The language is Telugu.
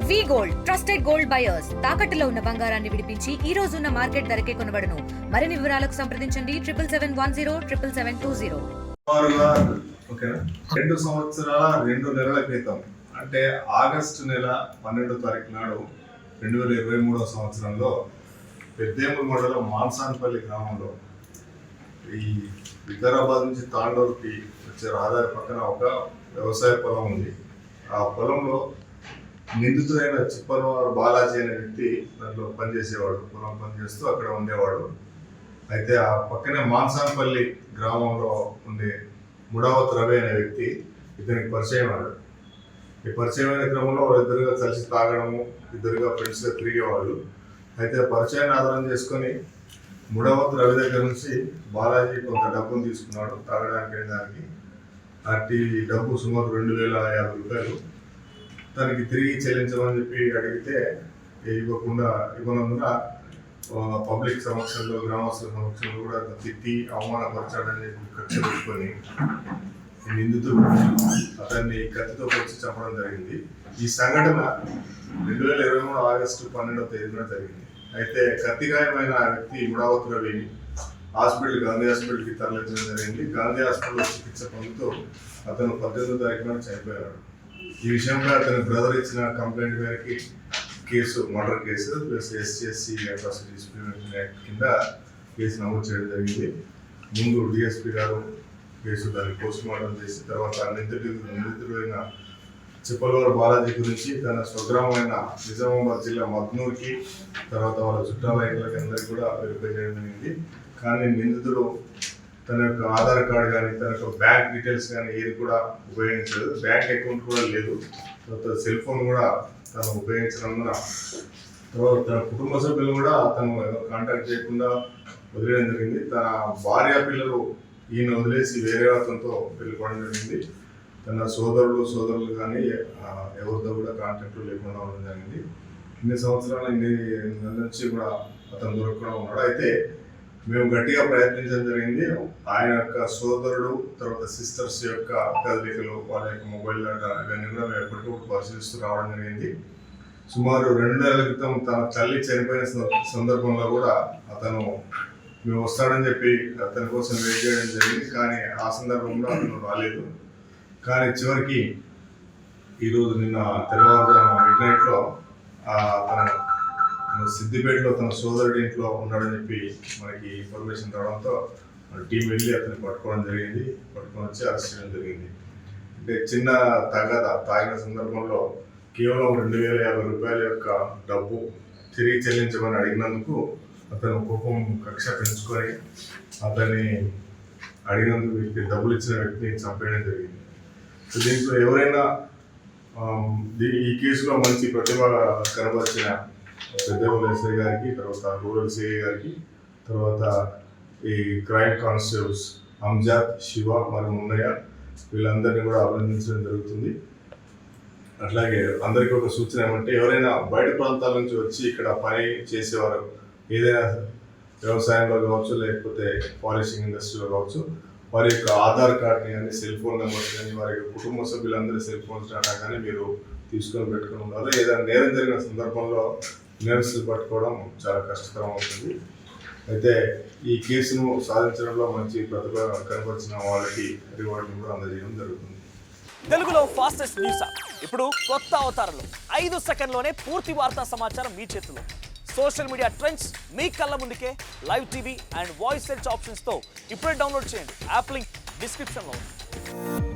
వి గోల్డ్ ట్రస్టెడ్ గోల్డ్ బయర్స్ తాకట్టులో ఉన్న బంగారాన్ని విడిపించి ఈ రోజు ఉన్న మార్కెట్ ధరకే కొనబడును. మరిన్ని వివరాలకు సంప్రదించండి 77107720. ఓకేనా 2 సంవత్సరాల 2 నెలల క్రితం అంటే ఆగస్టు నెల 12వ తారీఖు నాడు 2023వ సంవత్సరంలో పెద్దేముల మండలం మాన్సాన్పల్లి గ్రామంలో ఈ వికారాబాద్ నుంచి తాండూరుకి వచ్చే రహదారి పక్కన ఒక వ్యవసాయ పొలం ఉంది. ఆ పొలంలో నిందితుడైన చిప్పలవారు బాలాజీ అనే వ్యక్తి దాంట్లో పనిచేసేవాడు. పొలం పనిచేస్తూ అక్కడ ఉండేవాడు. అయితే ఆ పక్కనే మాన్సాన్పల్లి గ్రామంలో ఉండే ముడావత్ రవి అనే వ్యక్తి ఇతనికి పరిచయం అయ్యాడు. ఈ పరిచయమైన క్రమంలో ఇద్దరుగా కలిసి తాగడము, ఇద్దరుగా ఫ్రెండ్స్గా తిరిగేవాళ్ళు. అయితే పరిచయాన్ని ఆధారం చేసుకొని ముడావత్ రవి దగ్గర నుంచి బాలాజీ కొంత డబ్బును తీసుకున్నాడు తాగడానికి. దానికి అట్టి డబ్బు సుమారు 2050 రూపాయలు తనకి తిరిగి చెల్లించమని చెప్పి అడిగితే ఇవ్వనందున పబ్లిక్ సమక్షంలో, గ్రామస్తుల సమక్షంలో కూడా తిట్టి అవమానపరచాడని చెప్పి కక్ష పెట్టుకొని నిందితుడు అతన్ని కత్తితో వచ్చి చంపడం జరిగింది. ఈ సంఘటన 2023 ఆగస్టు 12వ తేదీన జరిగింది. అయితే కత్తిగాయమైన ఆ వ్యక్తి ముడావత్ రవి గాంధీ హాస్పిటల్కి తరలించడం జరిగింది. గాంధీ హాస్పిటల్లో చికిత్స పొందుతూ అతను 18వ తారీఖున చనిపోయాడు. ఈ విషయంపై అతని బ్రదర్ ఇచ్చిన కంప్లైంట్ మేరకి murder case plus SC/ST atrocities prevention act కింద కేసు నమోదు చేయడం జరిగింది. ముందు DSP గారు కేసు దాన్ని పోస్ట్ మార్టం చేసి తర్వాత నిందితుడైన చిప్పలవారు బాలాజీ గురించి తన స్వగ్రామమైన నిజామాబాద్ జిల్లా మద్నూర్కి తర్వాత వాళ్ళ చుట్టాలకి అందరికీ కూడా వెరిఫై చేయడం జరిగింది. కానీ నిందితుడు తన యొక్క ఆధార్ కార్డు కానీ తన యొక్క బ్యాంక్ డీటెయిల్స్ కానీ ఏది కూడా ఉపయోగించలేదు. బ్యాంక్ అకౌంట్ కూడా లేదు. తర్వాత సెల్ ఫోన్ కూడా తను ఉపయోగించినందున తర్వాత తన కుటుంబ సభ్యులు కూడా తను కాంటాక్ట్ చేయకుండా వదిలేయడం జరిగింది. తన భార్య పిల్లలు ఈయన వదిలేసి వేరే అతనితో వెళ్ళిపోవడం జరిగింది. తన సోదరులు కానీ ఎవరితో కూడా కాంటాక్ట్ లేకుండా ఉండడం జరిగింది. ఇన్ని సంవత్సరాల నుంచి కూడా అతను దొరకకుండా ఉన్నాడు. అయితే మేము గట్టిగా ప్రయత్నించడం జరిగింది. ఆయన యొక్క సోదరుడు తర్వాత సిస్టర్స్ యొక్క కదలికలు, వాళ్ళ యొక్క మొబైల్ ఇవన్నీ కూడా మేము ఎప్పటికప్పుడు పరిశీలిస్తూ రావడం జరిగింది. సుమారు 2 నెలల క్రితం తన తల్లి చనిపోయిన సందర్భంలో కూడా అతను మేము వస్తాడని చెప్పి అతని కోసం వెయిట్ చేయడం జరిగింది. కానీ ఆ సందర్భంలో అతను రాలేదు. కానీ చివరికి ఈరోజు నిన్న తెల్లవారుజామున మిడ్నైట్లో తను సిద్దిపేటలో తన సోదరుడి ఇంట్లో ఉన్నాడని చెప్పి మనకి ఇన్ఫర్మేషన్ రావడంతో టీం వెళ్ళి అతన్ని పట్టుకోవడం జరిగింది. పట్టుకొని వచ్చి అరెస్ట్ చేయడం జరిగింది. అంటే చిన్న తాగిన సందర్భంలో కేవలం 2050 రూపాయల యొక్క డబ్బు తిరిగి చెల్లించమని అడిగినందుకు అతను కోపం కక్ష పెంచుకొని అతన్ని అడిగినందుకు డబ్బులు ఇచ్చిన వ్యక్తిని చంపేయడం జరిగింది. సో దీంట్లో ఎవరైనా ఈ కేసులో మంచి ప్రతిభ కనబరిచిన పెద్దపల్లి SI గారికి, తర్వాత రూరల్ CI గారికి, తర్వాత ఈ క్రైమ్ కానిస్టేబుల్స్ అంజాద్, శివ మరియు మున్నయ్య వీళ్ళందరినీ కూడా అభినందించడం జరుగుతుంది. అట్లాగే అందరికీ ఒక సూచన ఏమంటే ఎవరైనా బయట ప్రాంతాల నుంచి వచ్చి ఇక్కడ పని చేసేవారు ఏదైనా వ్యవసాయంలో కావచ్చు లేకపోతే పాలిషింగ్ ఇండస్ట్రీలో కావచ్చు వారి యొక్క ఆధార్ కార్డ్ని కానీ సెల్ ఫోన్ నెంబర్స్ కానీ వారి యొక్క కుటుంబ సభ్యులందరి సెల్ ఫోన్స్ డేటా కానీ మీరు తీసుకొని పెట్టుకుని ఉండాలి. ఏదైనా నేరం జరిగిన సందర్భంలో నేరస్తులు పట్టుకోవడం చాలా కష్టతరం అవుతుంది. అయితే ఈ కేసును సాధించడంలో మంచి ప్రతిభ కనపరిచిన వాళ్ళకి రివార్డులు కూడా అందజేయడం జరుగుతుంది. తెలుగులో ఫాస్టెస్ట్ న్యూస్ ఇప్పుడు కొత్త అవతారంలో 5 సెకండ్లోనే పూర్తి వార్తా సమాచారం మీ చేతిలో. సోషల్ మీడియా ట్రెండ్స్ మీ కళ్ళ ముందుకే live TV and voice search ఆప్షన్స్తో ఇప్పుడే డౌన్లోడ్ చేయండి. యాప్ లింక్ డిస్క్రిప్షన్లో ఉంది.